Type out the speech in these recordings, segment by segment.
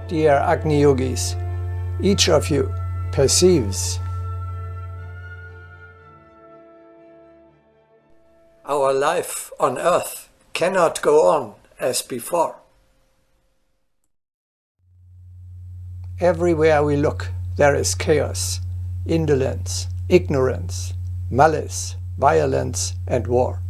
Dear Agni Yogis, each of you perceives our life on earth cannot go on as before. Everywhere we look, there is chaos, indolence, ignorance, malice, violence, and war.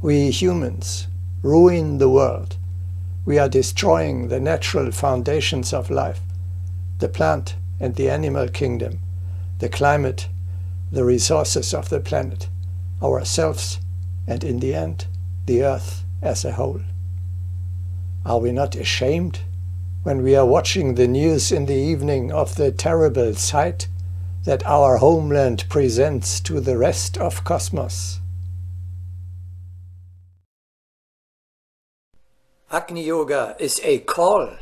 We humans ruin the world. We are destroying the natural foundations of life, the plant and the animal kingdom, the climate, the resources of the planet, ourselves, and in the end, the earth as a whole. Are we not ashamed when we are watching the news in the evening of the terrible sight that our homeland presents to the rest of cosmos? Agni Yoga is a call.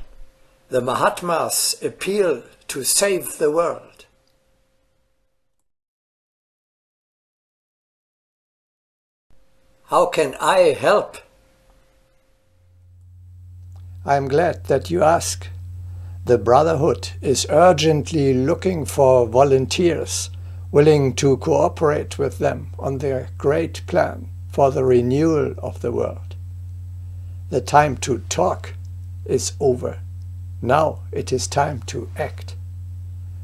The Mahatmas appeal to save the world. How can I help? I am glad that you ask. The Brotherhood is urgently looking for volunteers willing to cooperate with them on their great plan for the renewal of the world. The time to talk is over. Now it is time to act.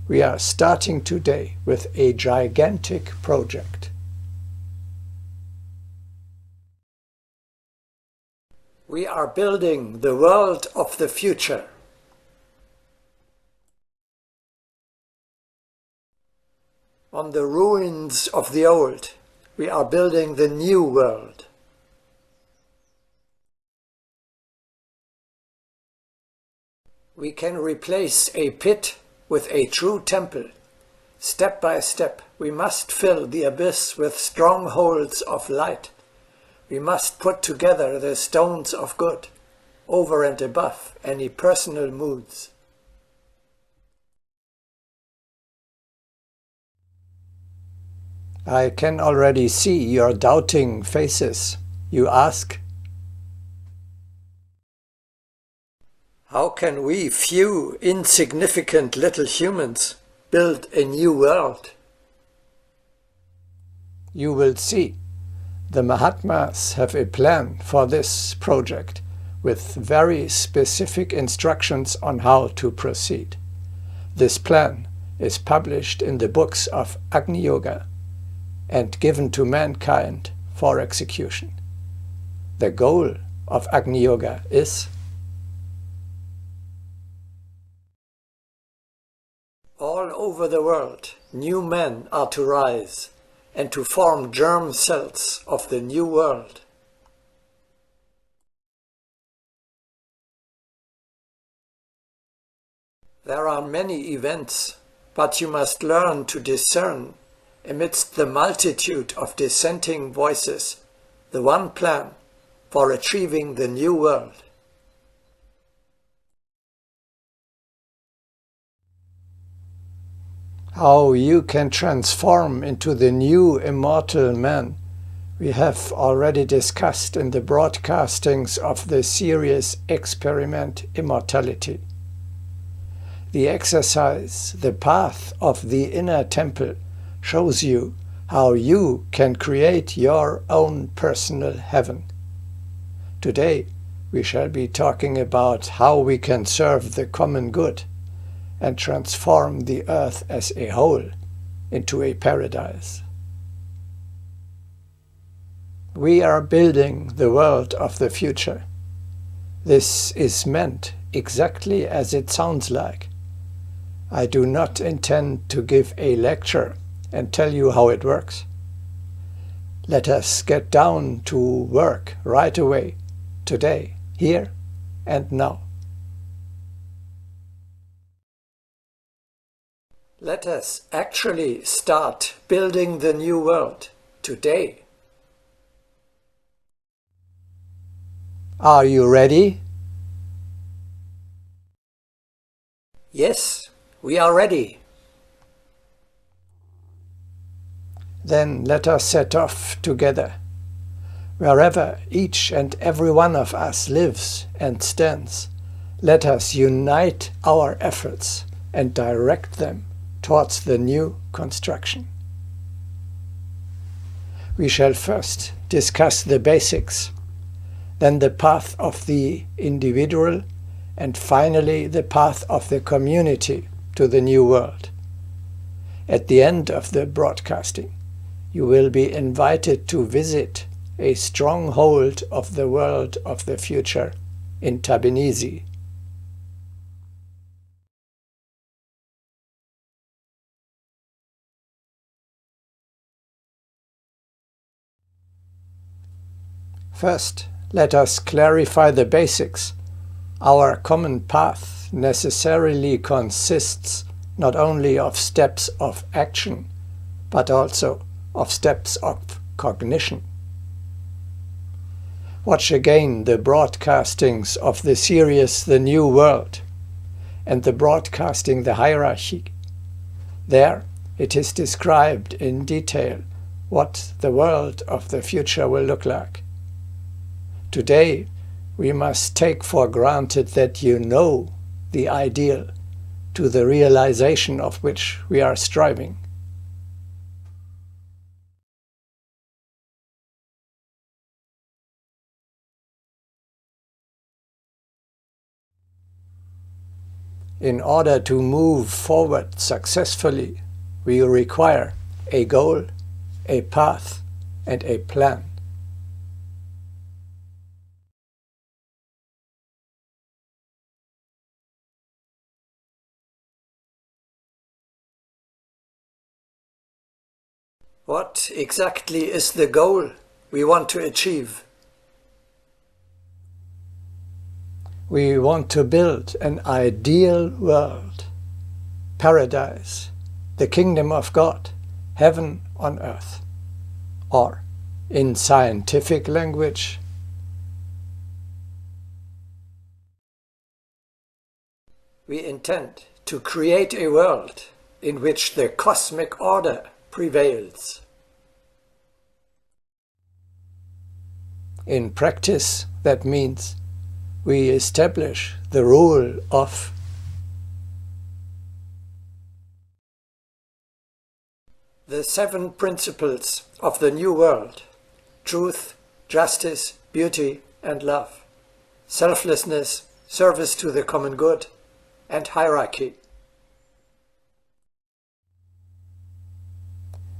We are starting today with a gigantic project. We are building the world of the future. On the ruins of the old, we are building the new world. We can replace a pit with a true temple. Step by step, we must fill the abyss with strongholds of light. We must put together the stones of good, over and above any personal moods. I can already see your doubting faces. You ask, how can we few insignificant little humans build a new world? You will see. The Mahatmas have a plan for this project with very specific instructions on how to proceed. This plan is published in the books of Agni Yoga and given to mankind for execution. The goal of Agni Yoga is all over the world, new men are to rise and to form germ cells of the new world. There are many events, but you must learn to discern, amidst the multitude of dissenting voices, the one plan for achieving the new world. How you can transform into the new immortal man we have already discussed in the broadcastings of the series Experiment Immortality. The exercise, the path of the inner temple, shows you how you can create your own personal heaven. Today we shall be talking about how we can serve the common good and transform the earth as a whole into a paradise. We are building the world of the future. This is meant exactly as it sounds like. I do not intend to give a lecture and tell you how it works. Let us get down to work right away, today, here and now. Let us actually start building the new world today. Are you ready? Yes, we are ready. Then let us set off together. Wherever each and every one of us lives and stands, Let us unite our efforts and direct them towards the new construction. We shall first discuss the basics, then the path of the individual, and finally the path of the community to the new world. At the end of the broadcasting, you will be invited to visit a stronghold of the world of the future in Tbilisi. First, let us clarify the basics. Our common path necessarily consists not only of steps of action, but also of steps of cognition. Watch again the broadcastings of the series The New World and the broadcasting The Hierarchy. There it is described in detail what the world of the future will look like. Today, we must take for granted that you know the ideal to the realization of which we are striving. In order to move forward successfully, we require a goal, a path, and a plan. What exactly is the goal we want to achieve? We want to build an ideal world, paradise, the kingdom of God, heaven on earth. Or, in scientific language, we intend to create a world in which the cosmic order prevails. In practice, that means we establish the rule of the 7 principles of the new world: truth, justice, beauty, and love, selflessness, service to the common good, and hierarchy.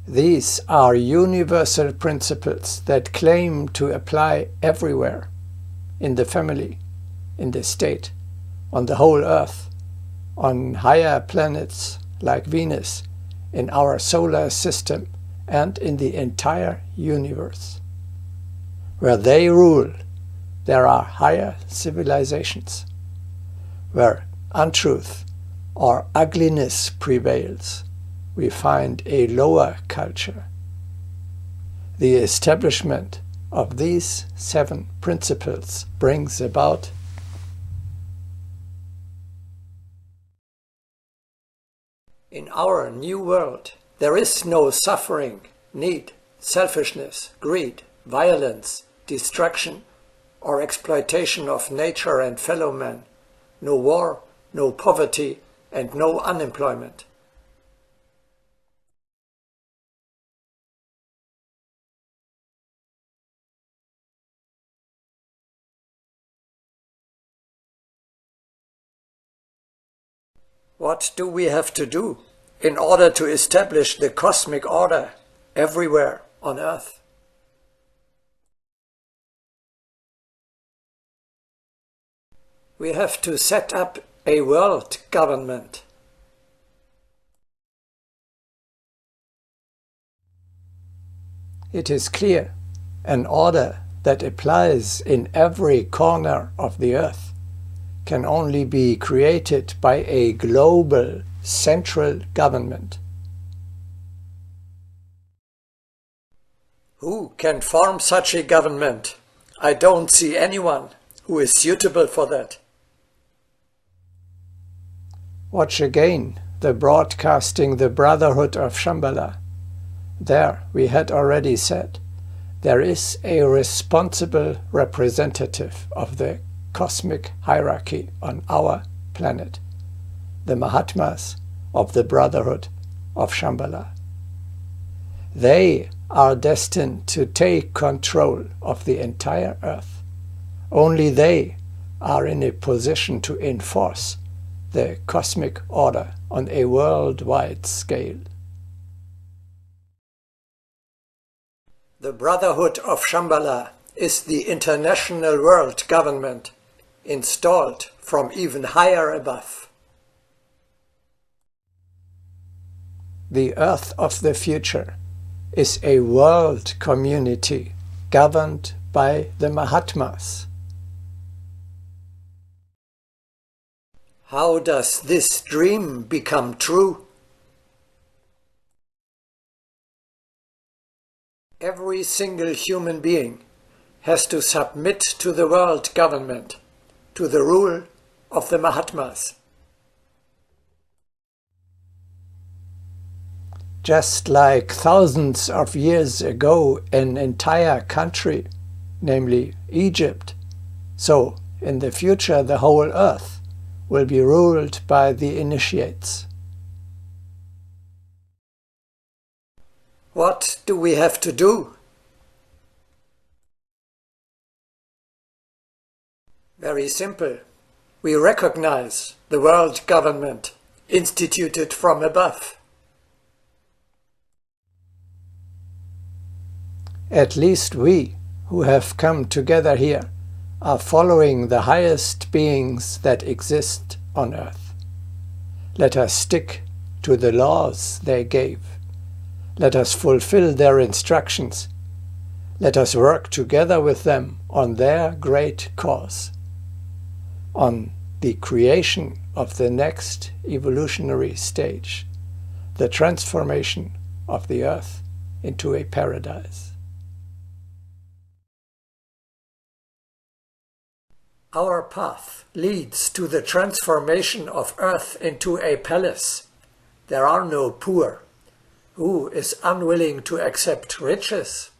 These are universal principles that claim to apply everywhere, in the family, in the state, on the whole earth, on higher planets like Venus, in our solar system, and in the entire universe. Where they rule, there are higher civilizations. Where untruth or ugliness prevails, we find a lower culture. The establishment of these 7 principles brings about in our new world, there is no suffering, need, selfishness, greed, violence, destruction, or exploitation of nature and fellow men, no war, no poverty, and no unemployment. What do we have to do in order to establish the cosmic order everywhere on Earth? We have to set up a world government. It is clear, an order that applies in every corner of the Earth can only be created by a global central government. Who can form such a government? I don't see anyone who is suitable for that. Watch again the broadcasting The Brotherhood of Shambhala. There we had already said, there is a responsible representative of the cosmic hierarchy on our planet, the Mahatmas of the Brotherhood of Shambhala. They are destined to take control of the entire earth. Only they are in a position to enforce the cosmic order on a worldwide scale. The Brotherhood of Shambhala is the international world government installed from even higher above. The Earth of the future is a world community governed by the Mahatmas. How does this dream become true? Every single human being has to submit to the world government, to the rule of the Mahatmas. Just like thousands of years ago an entire country, namely Egypt, so in the future the whole earth will be ruled by the initiates. What do we have to do? Very simple. We recognize the world government instituted from above. At least we, who have come together here, are following the highest beings that exist on earth. Let us stick to the laws they gave. Let us fulfill their instructions. Let us work together with them on their great cause, on the creation of the next evolutionary stage, the transformation of the earth into a paradise. Our path leads to the transformation of earth into a palace. There are no poor. Who is unwilling to accept riches?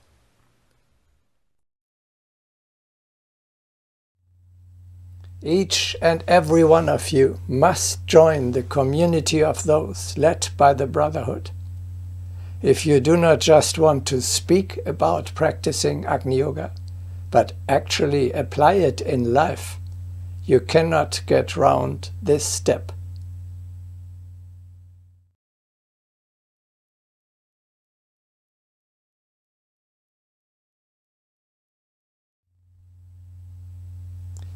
Each and every one of you must join the community of those led by the Brotherhood. If you do not just want to speak about practicing Agni Yoga, but actually apply it in life, you cannot get round this step.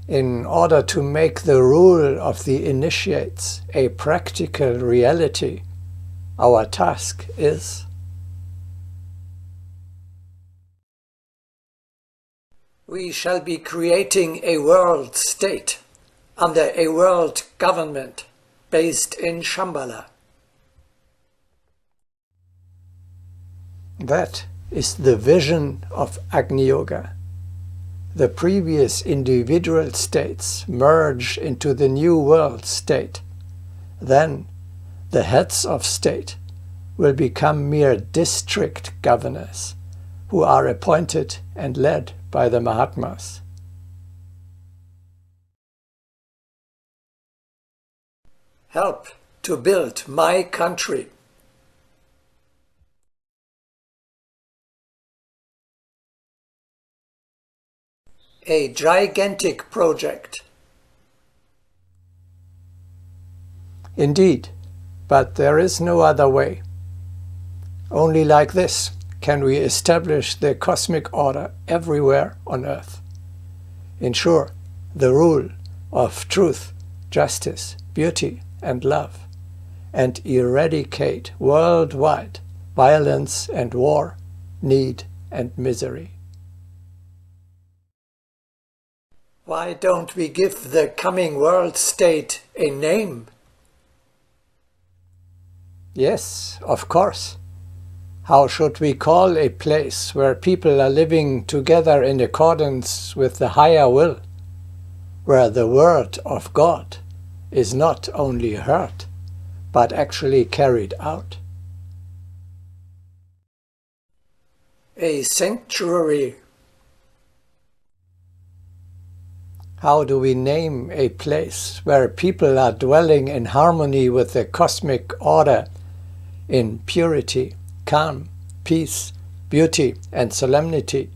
In order to make the rule of the initiates a practical reality, our task is we shall be creating a world state under a world government based in Shambhala. That is the vision of Agni Yoga. The previous individual states merge into the new world state. Then the heads of state will become mere district governors who are appointed and led by the Mahatmas. Help to build my country. A gigantic project. Indeed, but there is no other way. Only like this can we establish the cosmic order everywhere on earth. Ensure the rule of truth, justice, beauty, and love, and eradicate worldwide violence and war, need and misery. Why don't we give the coming world state a name? Yes, of course. How should we call a place where people are living together in accordance with the higher will, where the word of God is not only heard, but actually carried out? A sanctuary. How do we name a place where people are dwelling in harmony with the cosmic order, in purity, calm, peace, beauty, and solemnity?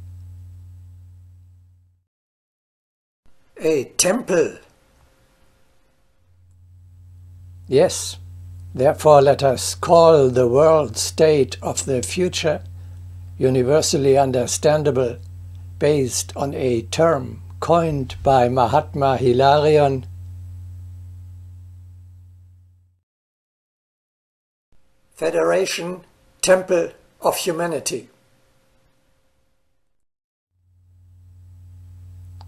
A temple. Yes, therefore let us call the world state of the future universally understandable, based on a term coined by Mahatma Hilarion, Federation Temple of Humanity,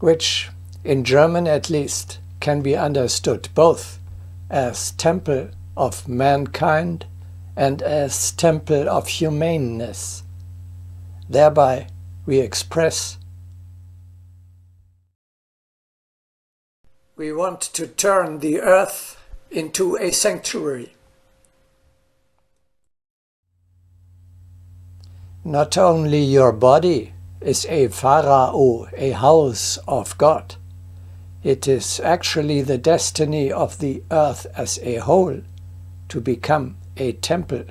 which, in German at least, can be understood both as temple of mankind and as temple of humaneness. Thereby we express we want to turn the earth into a sanctuary. Not only your body is a Pharao, a house of God. It is actually the destiny of the earth as a whole to become a temple.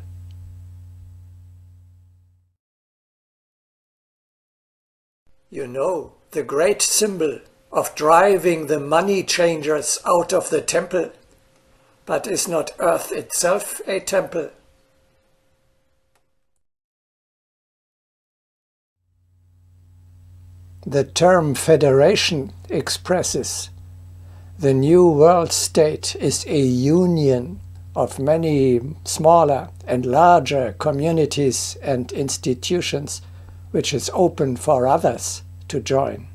You know, the great symbol of driving the money changers out of the temple. But is not earth itself a temple? The term federation expresses the new world state is a union of many smaller and larger communities and institutions which is open for others to join.